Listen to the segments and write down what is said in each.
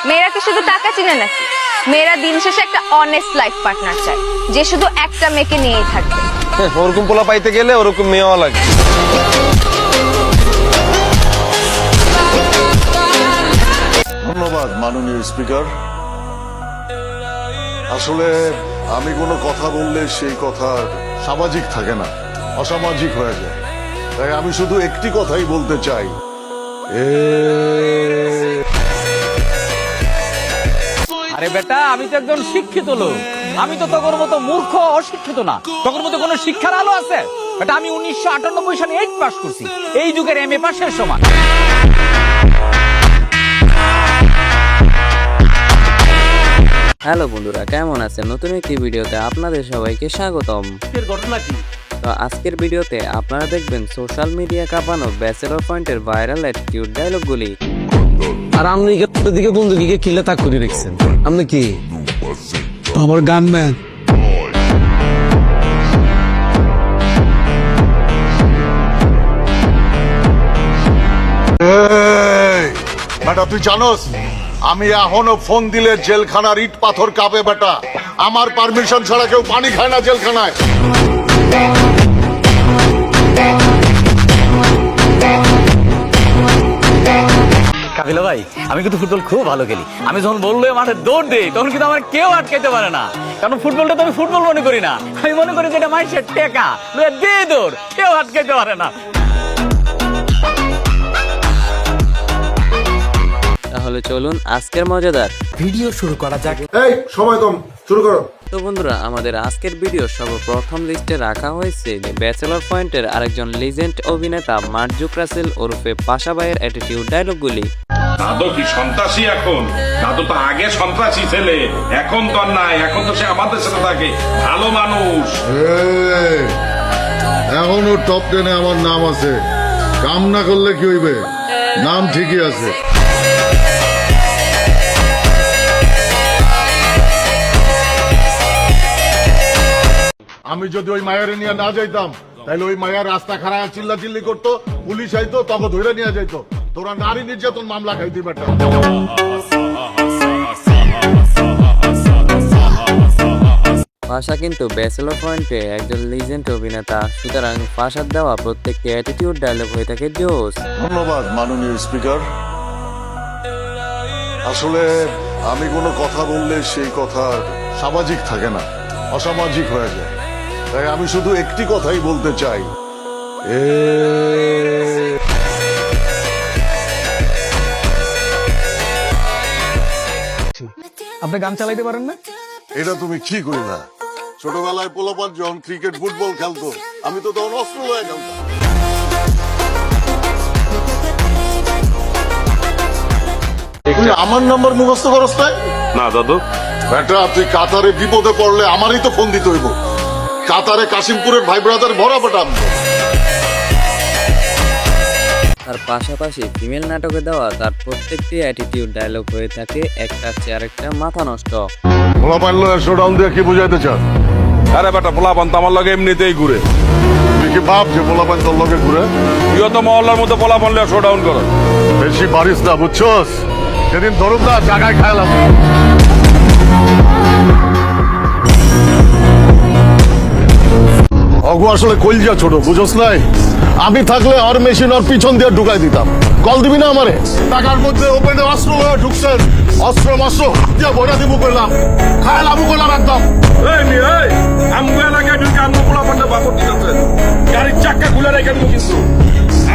মেয়েরা কি শুধু টাকা চিনে নাকি? মেয়েরা দিন শেষে একটা অনেস্ট লাইফ পার্টনার চায়, যে শুধু একটা মেয়েকে নিয়েই থাকবে। ওরকম পোলা পাইতে গেলে ওরকম মেয়েও লাগে। ধন্যবাদ মাননীয় স্পিকার। আসলে আমি কোনো কথা বললে সেই কথা সামাজিক থাকে না, অসামাজিক হয়ে যায়। তাই আমি শুধু একটি কথাই বলতে চাই, আরে বেটা, আমি তো একজন শিক্ষিত লোক। আমি তো তোর মতো মূর্খ অশিক্ষিত না। তোর মতো কোনো শিক্ষার আলো আছে? বেটা, আমি 1998 সালে 8 পাস করছি, এই যুগের MA পাশের সমান। হ্যালো বন্ধুরা, কেমন আছেন? নতুন একটি ভিডিওতে আপনাদের সবাইকে স্বাগতম। ঘটনা কি? তো আজকের ভিডিওতে আপনারা দেখবেন সোশ্যাল মিডিয়া কাঁপানো ব্যাচেলর পয়েন্টের ভাইরাল অ্যাটিটিউড ডায়লগগুলি। আর আপনি দিকে বন্ধুকে কিলে তাক করে রেখেছেন। আপনি কি আমার গানম্যান? বেটা তুই জানোস আমি এখনো ফোন দিলে জেলখানার ইট পাথর কাঁপে বেটা। আমার পারমিশন ছাড়া কেউ পানি খায় না জেলখানায়। কাবিলা ভাই, আমি কিন্তু ফুটবল খুব ভালো খেলি। আমি যখন বললো মাঠে দৌড় দেই, তখন কিন্তু আমার কেউ আটকাইতে পারে না। কারণ ফুটবলটা তো আমি ফুটবল মনে করি না, আমি মনে করি যেটা মানুষের টেকা দে দৌড়, কেউ আটকাইতে পারে না। তাহলে চলুন আজকের মজাদার ভিডিও শুরু করা যাক। এই সময় কম, শুরু করো। তো বন্ধুরা, আমাদের আজকের ভিডিও সর্বপ্রথম লিস্টে রাখা হয়েছে যে ব্যাচেলর পয়েন্টের আরেকজন লিজেন্ড অভিনেতা মার্জুক রাসেল ওরফে পাশা ভাইয়ের অ্যাটিটিউড ডায়লগগুলি। দাদু কি সন্ত্রাসী এখন? দাদু তো আগে সন্ত্রাসী ছেলে, এখন তো আর নাই। এখন তো সে আমাদের সাথে থাকে, ভালো মানুষ। এখনো টপ 10-এ আমার নাম আছে। কাম না করলে কি হইবে? নাম ঠিকই আছে। আমি যদি ওই মায়ের নিয়ে না যাইতাম, তাহলে ওই মায়ের রাস্তা খারাপ চিল্লা চিল্লি করতো, পুলিশ আইতো, তখন ধরে নিয়ে যাইতো। তোরা নারী নির্যাতন মামলা খাইতি বেটা। পাশা কিন্তু ব্যাচেলর পয়েন্টে একজন লিজেন্ড অভিনেতা, সুতরাং পাশার দেওয়া প্রত্যেকটি অ্যাটিটিউড ডায়লগ হয়ে থাকে জোস। ধন্যবাদ মাননীয় স্পিকার। আসলে আমি কোনো কথা বললে সেই কথা সামাজিক থাকে না, অসামাজিক হয়ে যায়। তাই আমি শুধু একটি কথাই বলতে চাই, আপনি গান চালাইতে পারেন না? এটা তুমি কি করিলা? ছোটবেলায় পোলাপান যখন ক্রিকেট ফুটবল খেলতো, আমি তো তখন অস্ত্র লয়ে খেলতাম। তুই আমার নাম্বার মুখস্থ করস তাই? না দাদু, বেটা তুই কাতারে বিপদে পড়লে আমারই তো ফোন দিতে হইব। কাতারে কাশিমপুরের ভাই ব্রাদার ভরা বেটা। তার পাশাপাশি ফিমেল নাটকে দেওয়া তার প্রত্যেকটি অ্যাটিটিউড ডায়লগ হয়ে থাকে একটা চেয়ে আরেকটা মাথা নষ্ট। পোলাপান লয়ে শোডাউন দিয়ে কি বুঝাইতে চান? আরে বেটা, পোলাপান তো আমার লগে এমনিতেই ঘুরে। তুই কি ভাব যে পোলাপান তোর লগে ঘুরে? তুইও তো মহল্লার মতো পোলাপান লিয়ে শোডাউন করো। বেশি পারিস না, বুঝছস? সেদিন ধরুন না জায়গায় খাইলাম। অগু আসলে কইলজা ছোট, বুঝছস নাই? আমি থাকলে আর মেশিন আর পিছন দিয়ে ঢুকাই দিতাম। কল দিবি না আমারে? টাকার মধ্যে ওপেনে অস্ত্র লয়ে ঢুকছেন, অস্ত্র মস্ত্র দিয়ে ভরা দিব করলাম, খাইলাম করলাম একদম। এই মি, এই আমগো এলাকায় ঢুকে আমগো পোলাপানটা বাপর দিতেছেন। গাড়ির চাক্কা খুলে রেখে দিব কিন্তু।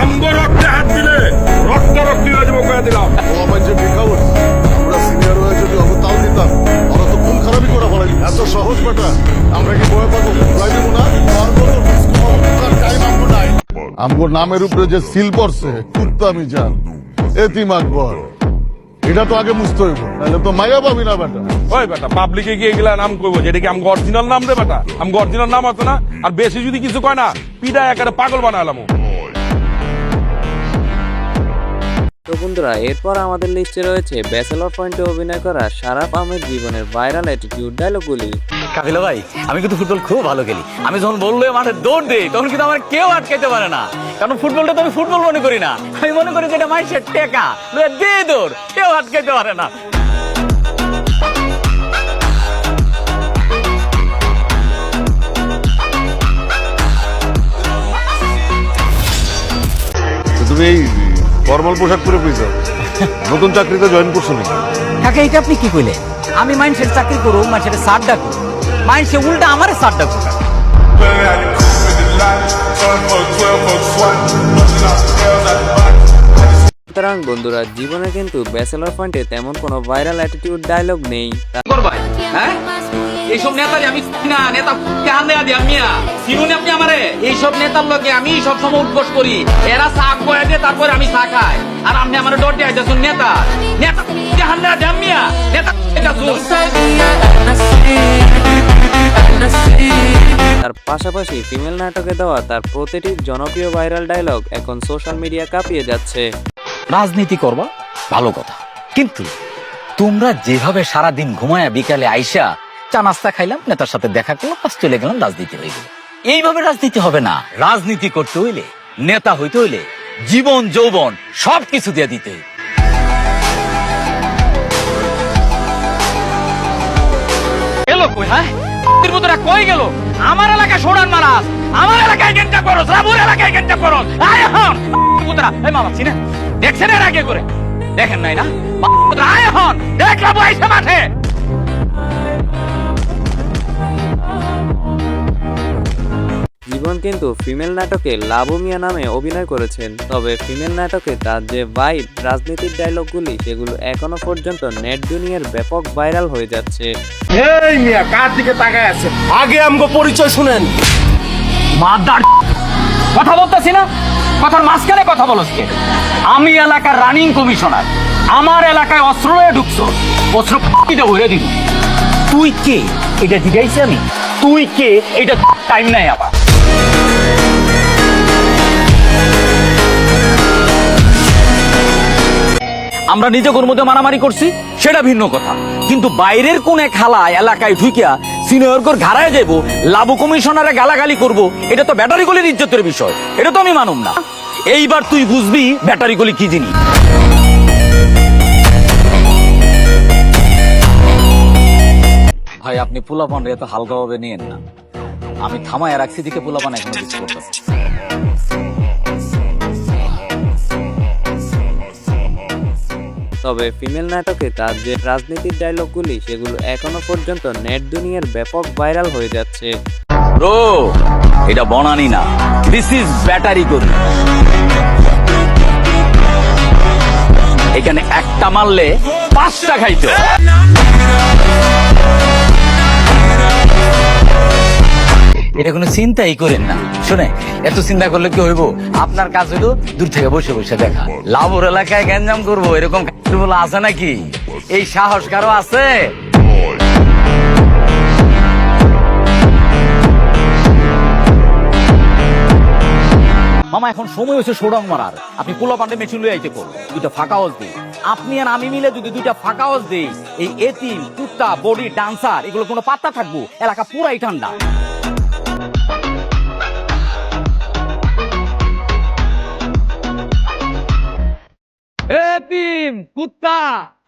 আমগো রক্তে হাত দিলে রক্তি হয়ে যাবো, কয়ে দিলাম। পোলাপান যে ভিখাউট, আমরা সিনিয়র হয়ে যদি অত তাও দিতাম, ওরা তো খুন খারাপই করে ফেলাই। এত সহজ বেটা, আমরা কি বয়ে পাবো? ভুলাই দিব না? আমগো নামের উপরে যে সিল পড়ছে, কুত্তামি জান, এতিম আকবর, এটা তো আগে মুছতে হইব, নাহলে তো মায়া পাবি না বেটা। ওই বেটা, পাবলিকে গিয়ে এগুলা নাম কইবো, যেটা কি আমগো অরিজিনাল নাম রে বেটা? আমগো অরিজিনাল নাম আছে না? আর বেশি যদি কিছু কয় না, পিডা একারে পাগল বানালাম। তো বন্ধুরা, এরপর আমাদের লিস্টে রয়েছে ব্যাচেলর পয়েন্টে অভিনয় করা শারাফ আহমেদ জীবনের ভাইরাল অ্যাটিটিউড ডায়লগগুলি। কাবিলা ভাই, আমি কিন্তু ফুটবল খুব ভালো খেলি। আমি যখন বললো মাঠে দৌড় দেই, তখন কিন্তু আমার কেউ আটকাইতে পারে না। কারণ ফুটবলটা তো আমি ফুটবল মনে করি না, আমি মনে করি যেটা মানুষের টেকা দে দৌড়, কেউ আটকাইতে পারে না। তুমি এই ফর্মাল পোশাক পরে কইছো নতুন চাকরিতে জয়েন করছো নাকি? কাকা এটা আপনি কি কইলেন? আমি মাইন্ডসেট চাকরি করব, মাইন্ডসেটে সার ডাকো, মাইন্ডসে উল্টা আমারে সার ডাকো। সুতরাং বন্ধুরা, জীবনে কিন্তু ব্যাচেলর পয়েন্টে তেমন কোনো ভাইরাল অ্যাটিটিউড ডায়লগ নেই। করবাই হ্যাঁ এইসব নেতারে আমি না নেতা কান দেয়া দি আমি চিনুন আপনি আমারে এইসব নেতার লগে আমি সব সময় উদ্ঘোষ করি, এরা চা বয়া দিয়ে তারপরে আমি চা খাই, আর আপনি আমার ডর দিয়ে আইতাছুন নেতা নেতা কান দেয়া দি আমি নেতা তার পাশাপাশি ফিমেল নাটকে দেওয়া তার প্রতিটি জনপ্রিয় ভাইরাল ডায়লগ এখন সোশ্যাল মিডিয়া কাঁপিয়ে যাচ্ছে। রাজনীতি করবা ভালো কথা, কিন্তু তোমরা যেভাবে সারাদিন ঘুমায়া বিকালে আইসা চা নাস্তা খাইলাম, নেতার সাথে দেখা করলাম, পাশ চলে গেলাম, রাজনীতি হয়ে গেল। এইভাবে রাজনীতি হবে না। রাজনীতি করতে হইলে, নেতা হইতে হইলে জীবন যৌবন সবকিছু দিয়ে দিতে হইবে। এলো কই হ্যাঁ কই গেল? আমার এলাকায় সোনার মারাস, আমার এলাকায় গেঞ্জা করো, রাবুর এলাকায় গেঞ্জা করো। আয় হন এই মামা চিনে দেখছেন এর আগে করে দেখেন নাই না? আয় হন দেখলাম আইসা মাঠে। জীবন কিন্তু ফিমেল নাটকে লাবু মিয়া নামে অভিনয় করেছেন, তবে ফিমেল নাটকে তার যে ভাইব রাজনীতির ডায়লগগুলি সেগুলো এখনো পর্যন্ত নেট দুনিয়ার ব্যাপক ভাইরাল হয়ে যাচ্ছে। এই মিয়া কার দিকে তাকায় আছে? আগে আমগো পরিচয় শুনেন। মাদার কথা বলতেছি না, কথার মাঝখানে কথা বলছ কে? আমি এলাকার রানিং কমিশনার, আমার এলাকায় অস্ত্র লয়ে ঢুকছো, অস্ত্র কিটা ভরে দিব। তুই কে এটা জিজ্ঞাসি আমি? তুই কে এটা টাইম নাই আবার। আমরা নিজেদের মধ্যে মারামারি করছি সেটা ভিন্ন কথা, কিন্তু বাইরের কোন এক হালা এলাকায় ঢুকিয়া সিনিয়রগর ঘাড়ায় যাইব, লাবু কমিশনারে গালাগালি করব, এটা তো ব্যাটারি গলির ইজ্জতের বিষয়, এটা তো আমি মানুম না। এইবার তুই বুঝবি ব্যাটারি গলি কি জিনিস। ভাই আপনি পোলাপান এত হালকাভাবে নিয়েন না, আমি থামায় রাখছি দিকে পোলাপান এখনো কিছু করতেছে। তবে ফিমেল নাটকে তার যে রাজনীতির ডায়লগগুলি সেগুলো এখনো পর্যন্ত নেট দুনিয়ার ব্যাপক ভাইরাল হয়ে যাচ্ছে। ব্রো এটা বনানি না, দিস ইজ ব্যাটারি গলি। এখানে একটা মারলে 5টা খাইতো। এটা কোনো চিন্তাই করেন না। শুনে এত চিন্তা করলে কি হইব? আপনার কাজ হইলো দূর থেকে বসে বসে দেখা। লাভর এলাকায় গ্যাঞ্জাম করবো এরকম বলা আছে নাকি? এই সাহস কারো আছে? মামা এখন সময় হয়েছে শোডাউন মারার। আপনি পোলা পান্ডে মেশিন লয়ে আইতে করুন, দুইটা ফাঁকা হাউস দিই। আপনি আর আমি মিলে যদি দুইটা ফাঁকা হাউস দিই, এই এতিম কুত্তা বডি ডান্সার এগুলো কোনো পাত্তা থাকবো? এলাকা পুরাই ঠান্ডা। এতিম কুত্তা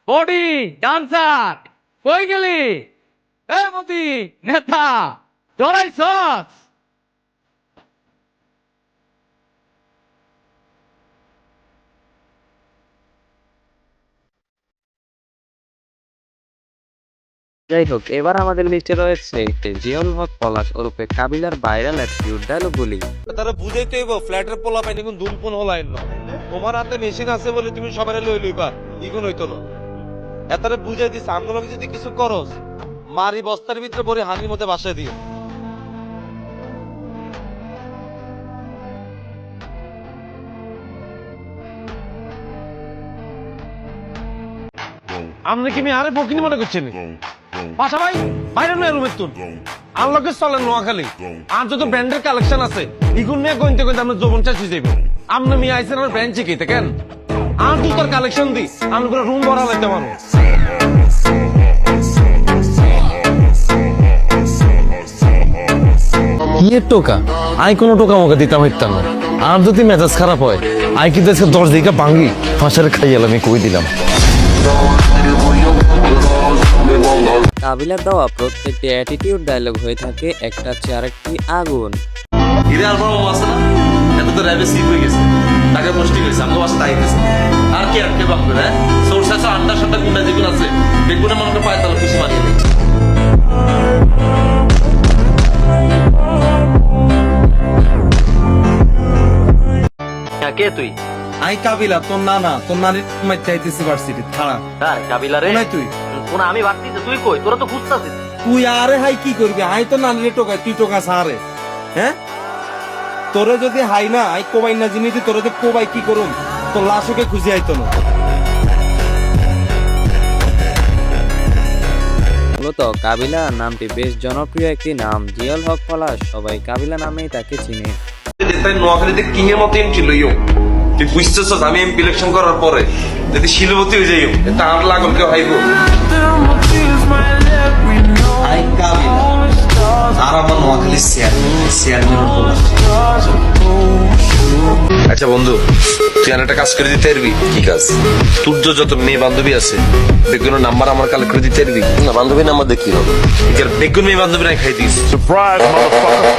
বডি ডান্সার কই গেলি? এ মতি নেতা জড়াইছস? যাই হোক, এবার আমাদের লিস্টে রয়েছে জিয়ল হক পলাশ ওরফে কাবিলার ভাইরাল অ্যাটিটিউড ডায়লগগুলি। তারা বুঝাইতে হইব ফ্ল্যাটের পোলা পাইনি কোন দুলপন হলাইন না। তোমার হাতে মেশিন আছে বলে তুমি সবাই লই লইবা, ইগুন হইতো না। এতারে বুঝাই দিস আমরা যদি কিছু করস মারি বস্তার ভিতরে ভরে হানির মধ্যে বাসায় দিও। আমরা কি আরে বকিনি মনে করছেন? পাশা ভাই বাইরে নয় রুমের তুন আনলকে চলেন নোয়াখালী আর যত ব্র্যান্ডের কালেকশন আছে ইগুন নিয়ে গইতে গইতে আমরা জবন চাইছি যাইব। আপনি মিয়া আইসেন আমার ব্র্যান্ড শিখাইতে কেন? আর জুতার কালেকশন দি আমি পুরো রুম ভরা লাইতে পারবো। কি এর টোকা? আই কোনো টোকা মোকা দিতাম হইতাম না। আর যদি মেজাজ খারাপ হয় আই কিন্তু আজকে 10 দিকে ভাঙ্গি ফাঁসের খাইয়াল আমি কই দিলাম। কাবিলার দেওয়া প্রত্যেকটি অ্যাটিটিউড ডায়লগ হয়ে থাকে একটা চেয়ে আরেকটি আগুন। হিরে অ্যালবাম আছে না, এটা তো র্যাবে সিপ হয়ে গেছে। তাকে মুষ্টি করেছে আমাকে বাসা তাইতেছে আর কি আটকে বাঁকবে হ্যাঁ সোর্স আছে আন্ডার সান্ডা গুন্ডা যেগুলো আছে বেগুনে মনে করে পায় তাহলে খুশি মানিয়ে দেয়। কে তুই? আই কাবিলা তোর নানা তোর নানির মাই চাইতেছি ভার্সিটি খাড়া হ্যাঁ কাবিলা রে। তুই কোন আমি ভাবতেছি তুই কই? তোরা তো খুঁজতাছিস। তুই আরে হাই কি করবি আই তো নানিরে টোকাই তুই টোকা সারে হ্যাঁ তোরে যদি হাই না আই কোবাই না জিনিস তোরে যে কোবাই কি করুম তোর লাশকে খুঁজে আইতো না। মূলত কাবিলা নামটি বেশ জনপ্রিয় একটি নাম। জিয়াউল হক পলাশ সবাই কাবিলা নামেই তাকে চিনে। তাই নোয়াখালীতে কিং এর মতো এমপি লইও তুই বুঝতেছ আমি এমপি ইলেকশন করার পরে যদি শিলবতী হয়ে যাইও এটা আর লাগল কেউ হাইব আই কাবিলা আর আমার নোয়াখালী চেয়ারম্যান আচ্ছা বন্ধু তুই আর একটা কাজ করে দিতে পারবি কি কাজ তোর যত মেয়ে বান্ধবী আছে বেগুনের নাম্বার আমার কালেক্ট করে দিতে পারবি না বান্ধবী নাম্বার দেখি হবে বেগুন মেয়ে বান্ধবী নাই খাই দিস সারপ্রাইজ মাদারফাকার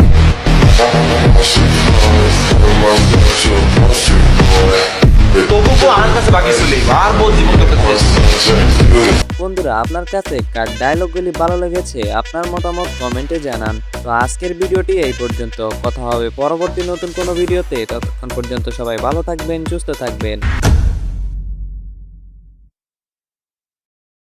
তবু তো আমার কাছে বাকি চলে আর বহু জীবন করতে বন্ধুরা আপনার কাছে কার ডায়লগগুলি ভালো লেগেছে আপনার মতামত কমেন্টে জানান। তো আজকের ভিডিওটি এই পর্যন্ত, কথা হবে পরবর্তী নতুন কোনো ভিডিওতে। ততক্ষণ পর্যন্ত সবাই ভালো থাকবেন, সুস্থ থাকবেন।